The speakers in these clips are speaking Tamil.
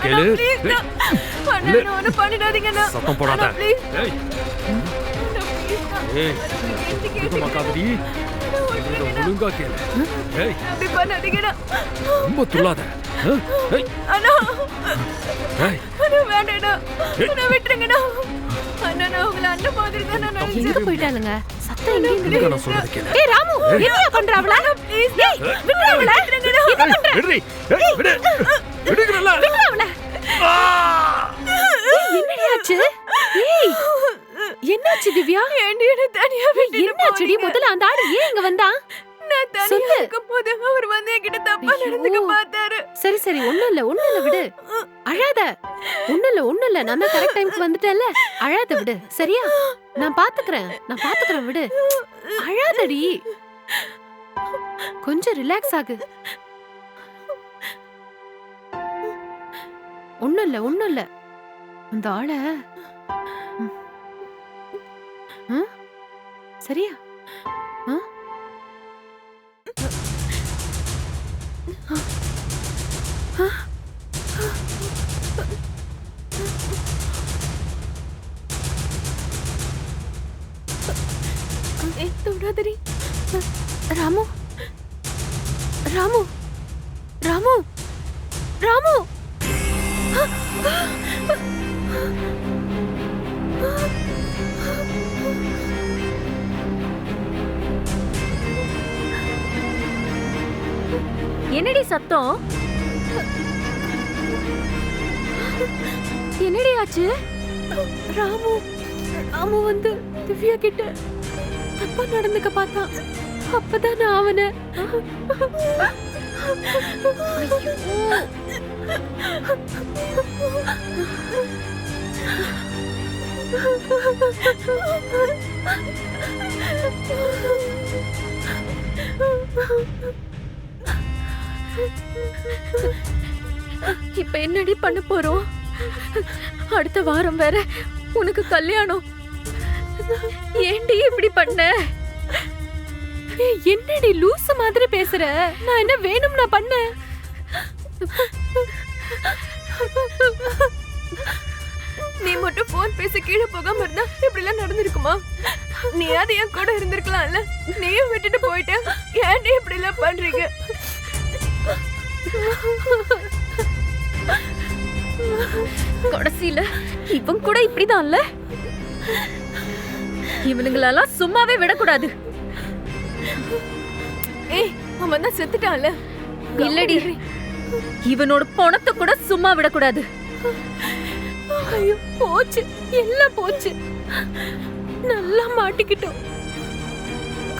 கேளு. ஒண்ணு பண்ணிடாதீங்க. சத்தம் போடாத. ஏய் மக்காதடி, ஒழுங்கா கேளு. ஏய் அப்படி பண்ணாதீங்க. ரொம்ப துள்ளாத. அண்ணா ஏய் வேண்டாண்ணா, விட்டுருங்கண்ணா. அண்ணா நான் உங்களை அண்ணன் மாதிரி தான் நான் எங்க நினைச்சேன். போயிட்டானுங்க? சத்தம் எங்க இருந்து? இதுக்கு நான் சொல்றது கேளு. ஏய் ராமு, என்ன பண்ற அவள? ப்ளீஸ் ஏய் விடு அவள. என்ன பண்ற? விடுடி. ஏய் விடு. விடுங்கறல. விடு அவள. ஏய் என்னடி ஆச்சு? ஏய் என்னாச்சு திவ்யா? ஏண்டி என்ன தனியா விட்டுட்டு என்னாச்சுடி? போறீங்க? முதல்ல அந்த ஆளு ஏன் இங்க வந்தா? நான் தனியா சொல்லு. இருக்கும்போது அவர் வந்து என்கிட்ட தப்பா நடந்துக்க பார்த்தாரு. சரி சரி ஒண்ணும் இல்ல விடு. அழாத. ஒண்ணும் இல்ல நான் தான் கரெக்ட் டைம்க்கு வந்துட்டேன்ல. அழாத விடு. சரியா? நான் பாத்துக்கறேன் விடு. அழாதடி. கொஞ்சம் ரிலாக்ஸ் ஆகு. ஒண்ணும் இல்ல அந்த ஆள சரியா? தொடாதடி. ராமு ராமு ராமு ராமு என்னடி சத்தம்? என்னடி ஆச்சு? ராமு வந்து திவ்யா கிட்ட தப்பா நடந்துக்க பார்த்தான். அப்பதான் நான் அவனை இப்ப என்னடி பண்ண போறோம்? அடுத்த வாரம் வேற உனக்கு கல்யாணம். ஏண்டி இப்படி பண்ண? என்னடி லூசு மாதிரி பேசுற? நான் என்ன வேணும்னா பண்ணேன்? நீ மட்டும் போன் பேசி கீழே போகாம இருந்தா இப்படி எல்லாம் நடந்திருக்குமா? நீ அது என் கூட இருந்திருக்கலாம்ல. நீயும் விட்டுட்டு போயிட்ட. ஏன்டி இப்படி எல்லாம் பண்றீங்க? கடைசியில இவன் கூட இப்படிதான்ல. இவனுங்களெல்லாம் சும்மாவே விடக்கூடாது. ஏய் அவன் தான் செத்துட்டான்ல. இல்லடி, இவனோட பணத்தை கூட சும்மா விடக்கூடாது. ஐயோ போச்சு, எல்லாம் போச்சு. நல்லா மாட்டிக்கிட்டோம்.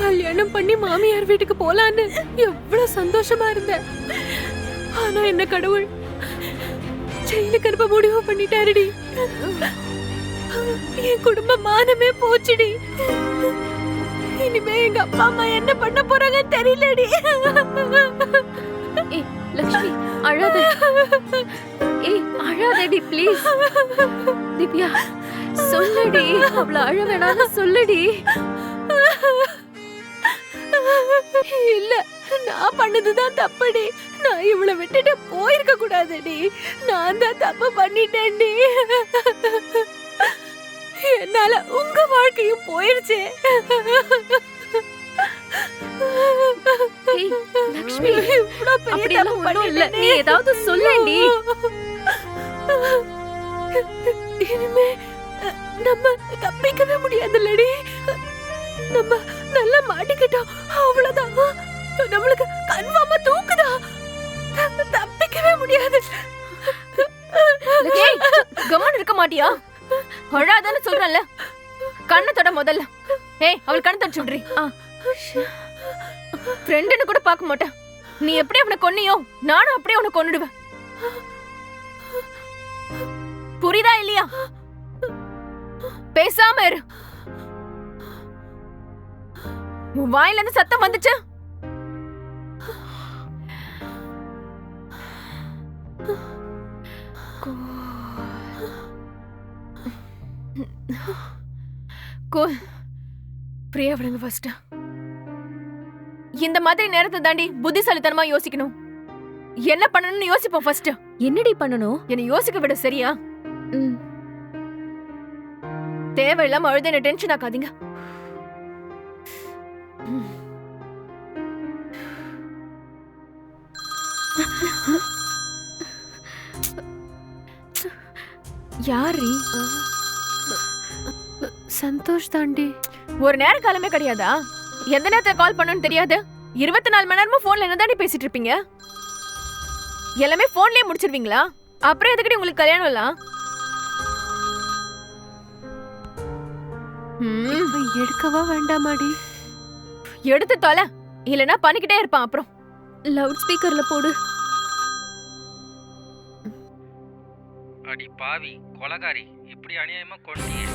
கல்யாணம் பண்ணி மாமியார் வீட்டுக்கு போலான்னு எவ்வளவு சந்தோஷமா இருந்தேன். ஆனா என்ன கடவுள் ஜெயிலுக்கு அனுப்ப முடிவு பண்ணிட்டாருடி. என் குடும்ப மானமே போச்சுடி. இனிமே எங்க அப்பா அம்மா என்ன பண்ண போறாங்க தெரியலடி. ஏய் லக்ஷ்மி அழாத. ஏய் அழாதடி ப்ளீஸ். திவ்யா சொல்லுடி, அவள அழ வேணாம்னு சொல்லுடி. இல்ல நான் பண்ணதுதான் தப்புடி. நான் இவளை விட்டுட்டு போயிருக்க கூடாதுடி. நான் தான் தப்பு பண்ணிட்டேன்டி. என்னால உங்க வாழ்க்கையும் போயிருச்சே. ஏய் லக்ஷ்மி இவ்ளோ பெரிய அப்படி எல்லாம் தப்பு ஒண்ணும் இல்ல. பண்ணிட்டேனே. நீ ஏதாவது சொல்லேண்டி. இனிமே நம்ம தப்பிக்கவே முடியாதுல்லடி. நம்ம நல்லா மாட்டிக்கிட்டோம், அவ்வளவுதான். நம்மளுக்கு கன்ஃபார்மா தூக்குதா. தப்பிக்கவே முடியாது. ஏய் கம்மான் இருக்க மாட்டியா? அழாதான்னு சொல்றேன்ல. கண்ணை தொட முதல்ல. ஏய் அவள் கண்ணை தொடச்சு விடுறி. ஃப்ரெண்டுன்னு கூட பார்க்க மாட்டேன். நீ எப்படி அவனை கொன்னியோ நானும் அப்படியே அவனை கொன்னுடுவேன். புரியுதா இல்லையா? பேசாம இரு. உன் வாயில இருந்து சத்தம் வந்துச்சு. பிரியா விடுங்க ஃபர்ஸ்ட். இந்த மாதிரி நேரத்தை தாண்டி புத்திசாலித்தனமா யோசிக்கணும். என்ன பண்ணணும்னு யோசிப்போம் ஃபர்ஸ்ட். என்னடி பண்ணணும்? என்ன யோசிக்க விட சரியா? தேவையில்லாம அழுது என்ன டென்ஷன் ஆக்காதீங்க. யாரு? சந்தோஷ் தாண்டி. ஒரு நேர காலமே கிடையாதா? எந்த நேரத்துல கால் பண்ணணும்னு தெரியாது. 24 மணி நேரமும் போன்ல என்ன தாண்டி பேசிட்டு இருப்பீங்க? எல்லாமே போன்லயே முடிச்சிருவீங்களா? அப்புறம் எதுக்கடி உங்களுக்கு கல்யாணம் எல்லாம்? எடுக்கவா வேண்டாமாடி? எடுத்து தொலை, இல்லனா பண்ணிக்கிட்டே இருப்பான். அப்புறம் லவுட் ஸ்பீக்கர்ல போடு. அடி பாவி கொலகாரி, இப்படி அநியாயமா கொன்னியே.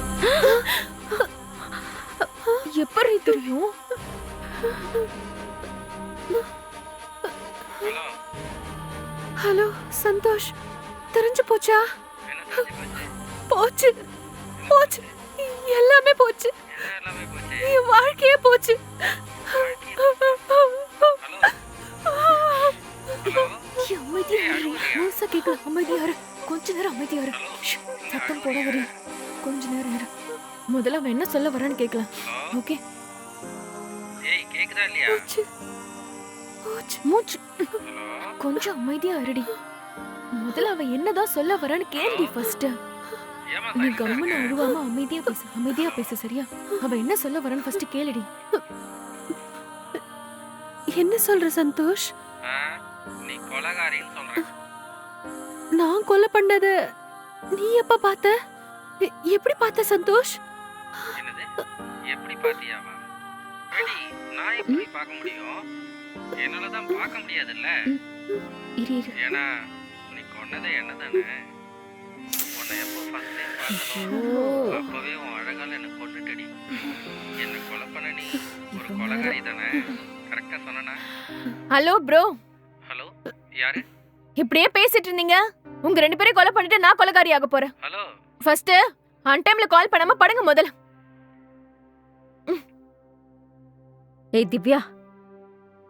எப்படி தெரியும்? ஹலோ ஹலோ சந்தோஷ், தெரிஞ்சு போச்சா? என்ன தெரிஞ்சு போச்சு? போச்சு போச்சு, எல்லாமே போச்சு. என்ன எல்லாமே போச்சு? என் வாழ்க்கையே போச்சு. ஹலோ ஹலோ அமைதியா இரு. முழுசா கேட்கல. அமைதியா இரு. கொஞ்ச நேரம் அமைதியா இரு. சத்தம் போட வரி. கொஞ்ச நேரம் இரு. முதல்ல அவன் என்ன சொல்ல வரான்னு கேட்கலாம். ஓகே? ஏய் கேக்குதா இல்லையா? போச்சு போச்சு. மூச்சு. ஹலோ கொஞ்சம் அமைதியா இருடி. முதல்ல அவன் என்னதான் சொல்ல வரான்னு கேள்வி ஃபர்ஸ்ட். ஏமா நீ சைலண்டா கம்முன்னு இருக்க? அழுவாம அமைதியா பேசு. அமைதியா பேசு, சரியா? அவன் என்ன சொல்ல வரான்னு ஃபர்ஸ்ட் கேளுடி. என்ன சொல்ற சந்தோஷ்? ஆ, நீ கொலகாரின்னு சொல்ற. நான் கொலை பண்ணத நீ எப்ப பார்த்த? எப்படி பார்த்த சந்தோஷ்? என்னது? எப்படி பாத்தியாவா? அடி, நான் எப்படி பார்க்க முடியும்? என்னால தான் பார்க்க முடியாதுல்ல. இரு இரு. ஏன்னா நீ கொன்னதே என்னதானே? உன்னை எப்போ ஃபர்ஸ்ட் டைம் பார்த்தனோ அப்பவே உன் அழகால என்ன கொன்னுட்டடி. என்ன கொலை பண்ண நீ ஒரு கொலகாரி தானே? கரெக்டா சொன்னனா? ஹலோ ப்ரோ, ஹலோ யாரு? இப்படியே பேசிட்டு இருந்தீங்க. உங்க 2 பேரையும் கொலை பண்ணிட்டு நான் கொலைகாரி ஆக போறேன். ஹலோ ஃபர்ஸ்ட் ஆன் டைம்ல கால் பண்ணாம படுங்க முதல்ல. ஏய் திவ்யா,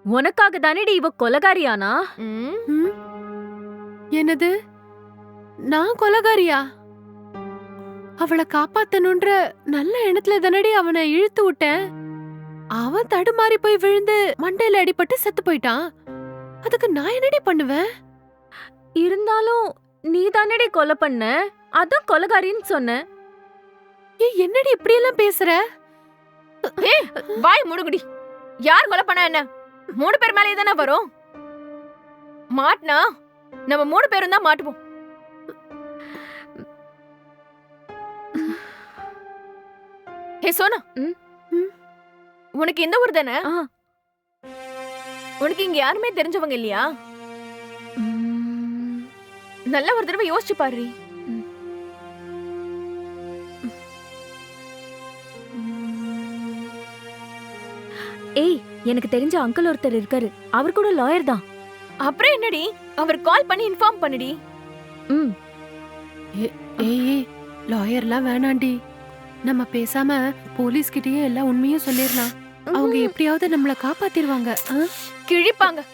உனக்காக தானேடி இவ கொலகாரியானா? ம்? என்னது? நான் கொலைகாரியா? அவளை காப்பாத்தணுன்ற நல்ல எண்ணத்துல தானடி அவனை இழுத்து விட்டேன். அவன் தடுமாறி போய் விழுந்து மண்டையில அடிபட்டு செத்து போயிட்டான். அதுக்கு நான் என்னடி பண்ணுவேன்? இருந்தாலும் நீ தானேடி கொலை பண்ண, அதான் கொலகாரின்னு சொன்ன. என்னடி இப்படி எல்லாம் பேசுற? ஏய், வாய் முடுகுடி. யார் கொலை பண்ணா என்ன? 3 பேர் மேலே தானே வரும். மாட்னா நம்ம 3 பேரும் தான் மாட்டுவோம். ஹே சோனா, உனக்கு இந்த ஊர் தானே? ஆ. உனக்கு இங்க யாருமே தெரிஞ்சவங்க இல்லையா? நல்ல ஒரு தடவை யோசிச்சு பாரு. ஏய், எனக்கு தெரிஞ்ச அங்கிள் ஒருத்தர் இருக்காரு, அவர் கூட லாயர் தான். அப்புறம் என்னடி, அவர் கால் பண்ணி இன்ஃபார்ம் பண்ணுடி. ம். ஏய், லாயர்லாம் வேணாண்டி. நம்ம பேசாம போலீஸ் கிட்டயே எல்லா உண்மையும் சொல்லிடலாம். அவங்க எப்படியாவது நம்மள காப்பாத்திடுவாங்க. கிழிப்பாங்க.